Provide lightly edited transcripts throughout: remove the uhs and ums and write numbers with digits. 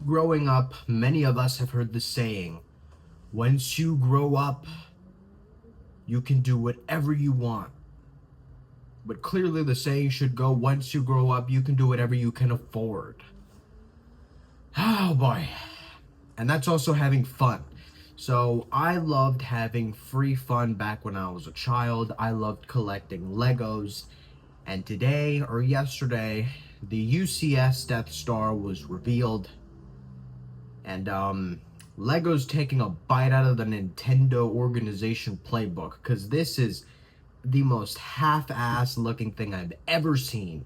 Growing up, many of us have heard the saying, once you grow up, you can do whatever you want. But clearly the saying should go, once you grow up, you can do whatever you can afford. Oh boy. And that's also having fun. So I loved having free fun back when I was a child. I loved collecting Legos. And today, or yesterday, the UCS Death Star was revealed. And Lego's taking a bite out of the Nintendo organization playbook, because this is the most half-ass looking thing I've ever seen.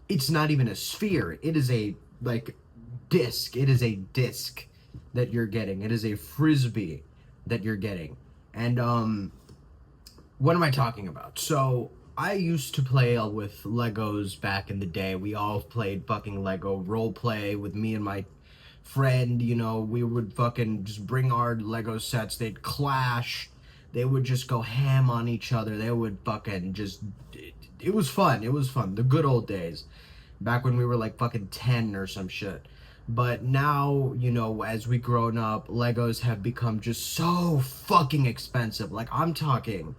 It's not even a sphere. It is a disc. It is a disc that you're getting. It is a frisbee that you're getting. And what am I talking about? So I used to play with Legos back in the day. We all played fucking Lego role play with me and my friend. We would fucking just bring our Lego sets. They'd clash. They would just go ham on each other. They would fucking just... It was fun. It was fun. The good old days. Back when we were like fucking 10 or some shit. But now, as we grown up, Legos have become just so fucking expensive. Like, I'm talking,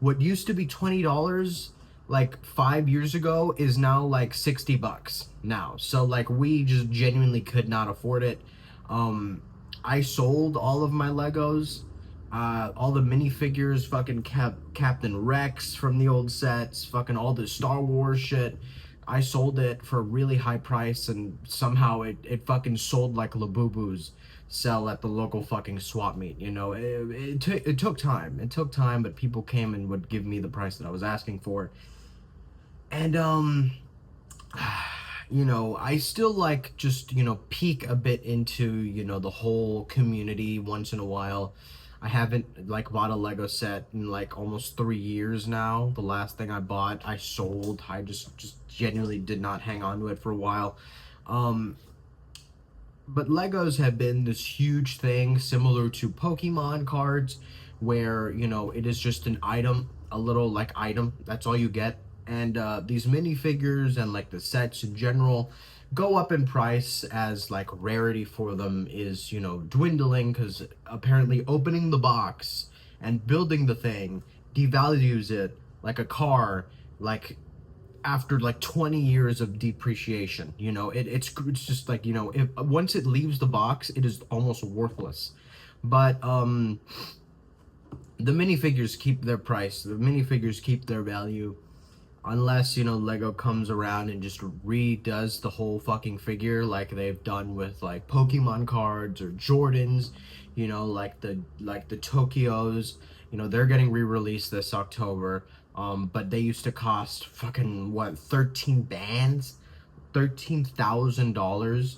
what used to be $20 like 5 years ago is now like $60 now. So like, we just genuinely could not afford it. I sold all of my Legos, all the minifigures, fucking Captain Rex from the old sets, fucking all the Star Wars shit. I sold it for a really high price, and somehow it fucking sold like Labubus sell at the local fucking swap meet. It took time. It took time, but people came and would give me the price that I was asking for. And I still like just peek a bit into the whole community once in a while. I haven't like bought a Lego set in like almost 3 years now. The last thing I bought, I sold. I just genuinely did not hang on to it for a while. But Legos have been this huge thing, similar to Pokemon cards, where it is just an item, a little like item. That's all you get. And these minifigures and like the sets in general go up in price as like rarity for them is dwindling, because apparently opening the box and building the thing devalues it like a car, like after like 20 years of depreciation. It's just like if once it leaves the box, it is almost worthless. But the minifigures keep their price, the minifigures keep their value. Unless, Lego comes around and just redoes the whole fucking figure like they've done with like Pokemon cards or Jordans, like the Tokyos, they're getting re-released this October. But they used to cost fucking what, 13 bands? $13,000.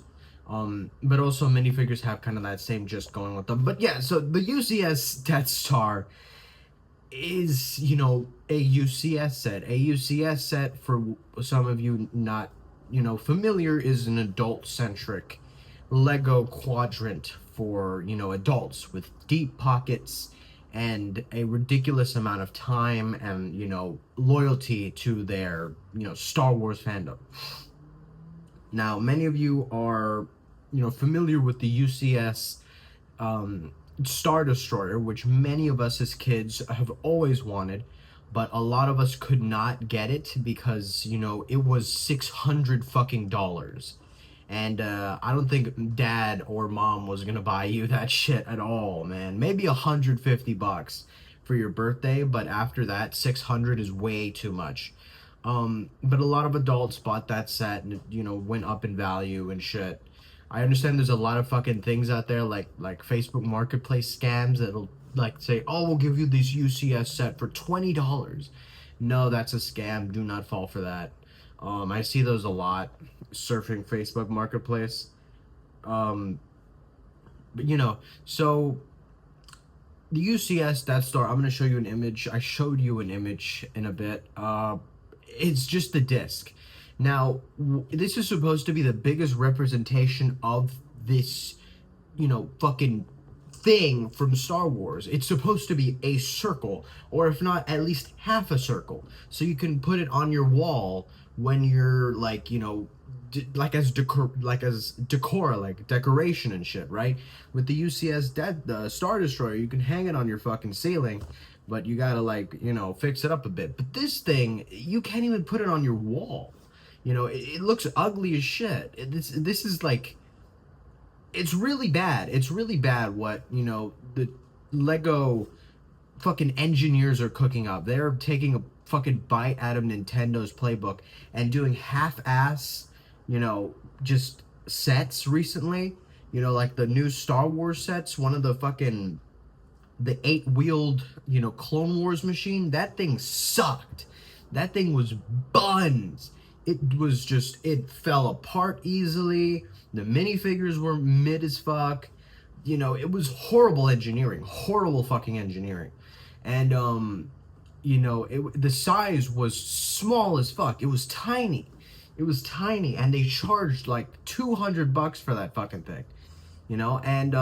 But also minifigures have kind of that same gist going with them. But yeah, so the UCS Death Star is a UCS set. A UCS set, for some of you not familiar, is an adult centric Lego quadrant for adults, with deep pockets and a ridiculous amount of time and loyalty to their Star Wars fandom. Now, many of you are familiar with the UCS Star Destroyer, which many of us as kids have always wanted, but a lot of us could not get it because it was $600 fucking dollars. And I don't think dad or mom was gonna buy you that shit at all, man. Maybe $150 for your birthday, but after that, 600 is way too much. But a lot of adults bought that set, and it went up in value and shit. I understand there's a lot of fucking things out there like Facebook Marketplace scams that'll like say, oh, we'll give you this UCS set for $20. No, that's a scam. Do not fall for that. I see those a lot surfing Facebook Marketplace. But so the UCS Death Star, I'm going to show you an image. I showed you an image in a bit. It's just the disc. Now, this is supposed to be the biggest representation of this, fucking thing from Star Wars. It's supposed to be a circle, or if not, at least half a circle. So you can put it on your wall when you're, like, like as decor, like decoration and shit, right? With the the Star Destroyer, you can hang it on your fucking ceiling, but you gotta like fix it up a bit. But this thing, you can't even put it on your wall. It looks ugly as shit. This is like, it's really bad. It's really bad what the Lego fucking engineers are cooking up. They're taking a fucking bite out of Nintendo's playbook and doing half-ass, you know, just sets recently. Like the new Star Wars sets, one of the eight-wheeled, Clone Wars machine, that thing sucked. That thing was buns. It fell apart easily. The minifigures were mid as fuck. It was horrible engineering. Horrible fucking engineering. And, the size was small as fuck. It was tiny. It was tiny. And they charged like $200 for that fucking thing. And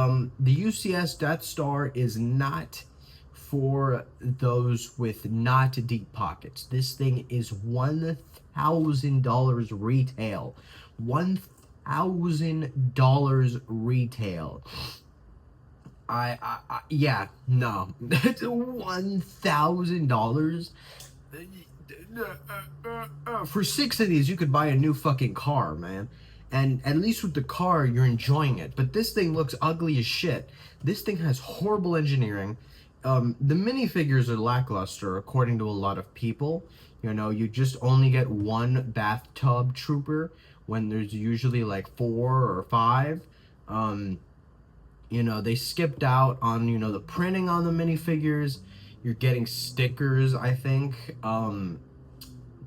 the UCS Death Star is not for those with not deep pockets. This thing is $1,000 retail. $1,000 retail. Yeah, no. That's $1,000. For six of these, you could buy a new fucking car, man. And at least with the car, you're enjoying it. But this thing looks ugly as shit. This thing has horrible engineering. The minifigures are lackluster, according to a lot of people. You just only get one bathtub trooper when there's usually like 4 or 5. They skipped out on, the printing on the minifigures. You're getting stickers, I think.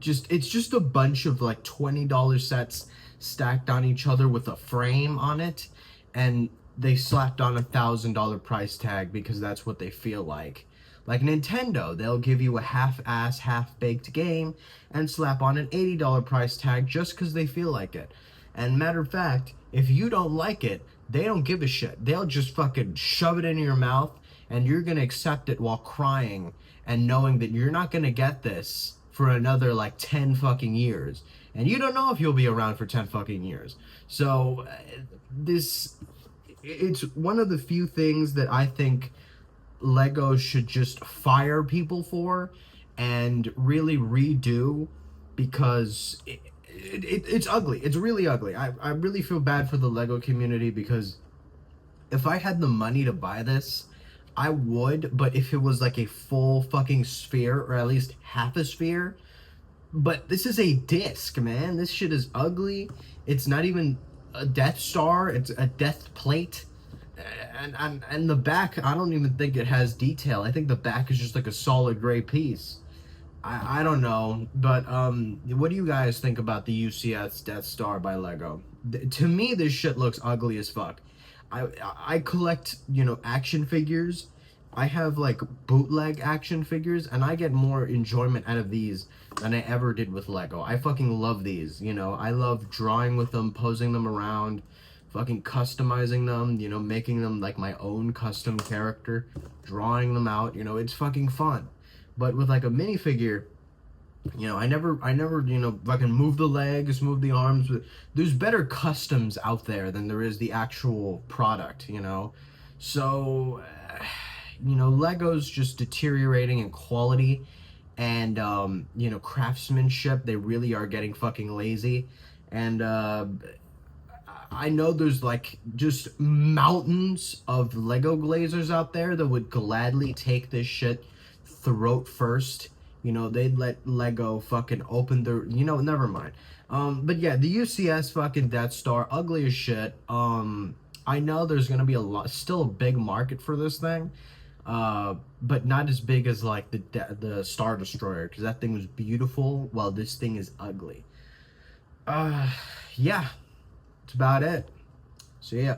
It's just a bunch of like $20 sets stacked on each other with a frame on it, and they slapped on $1,000 price tag because that's what they feel like. Like Nintendo, they'll give you a half-ass, half-baked game and slap on an $80 price tag just because they feel like it. And matter of fact, if you don't like it, they don't give a shit. They'll just fucking shove it into your mouth, and you're gonna accept it while crying and knowing that you're not gonna get this for another like 10 fucking years. And you don't know if you'll be around for 10 fucking years. So, it's one of the few things that I think Lego should just fire people for and really redo, because it's ugly. It's really ugly. I really feel bad for the Lego community, because if I had the money to buy this, I would, but if it was like a full fucking sphere, or at least half a sphere. But this is a disc, man. This shit is ugly. It's not even a Death Star. It's a death plate. And the back, I don't even think it has detail. I think the back is just like a solid gray piece. I don't know, but what do you guys think about the UCS Death Star by Lego? To me, this shit looks ugly as fuck. I collect, action figures. I have like bootleg action figures, and I get more enjoyment out of these than I ever did with Lego. I fucking love these, I love drawing with them, posing them around, fucking customizing them, making them like my own custom character, drawing them out, it's fucking fun. But with like a minifigure, I never, fucking move the legs, move the arms. There's better customs out there than there is the actual product, So, Lego's just deteriorating in quality and, craftsmanship. They really are getting fucking lazy. And, I know there's like just mountains of Lego glazers out there that would gladly take this shit throat first. They'd let Lego fucking open their, never mind. But yeah, the UCS fucking Death Star, ugly as shit. I know there's gonna be still a big market for this thing, but not as big as like the Star Destroyer, because that thing was beautiful, while this thing is ugly. Yeah, that's about it. See ya.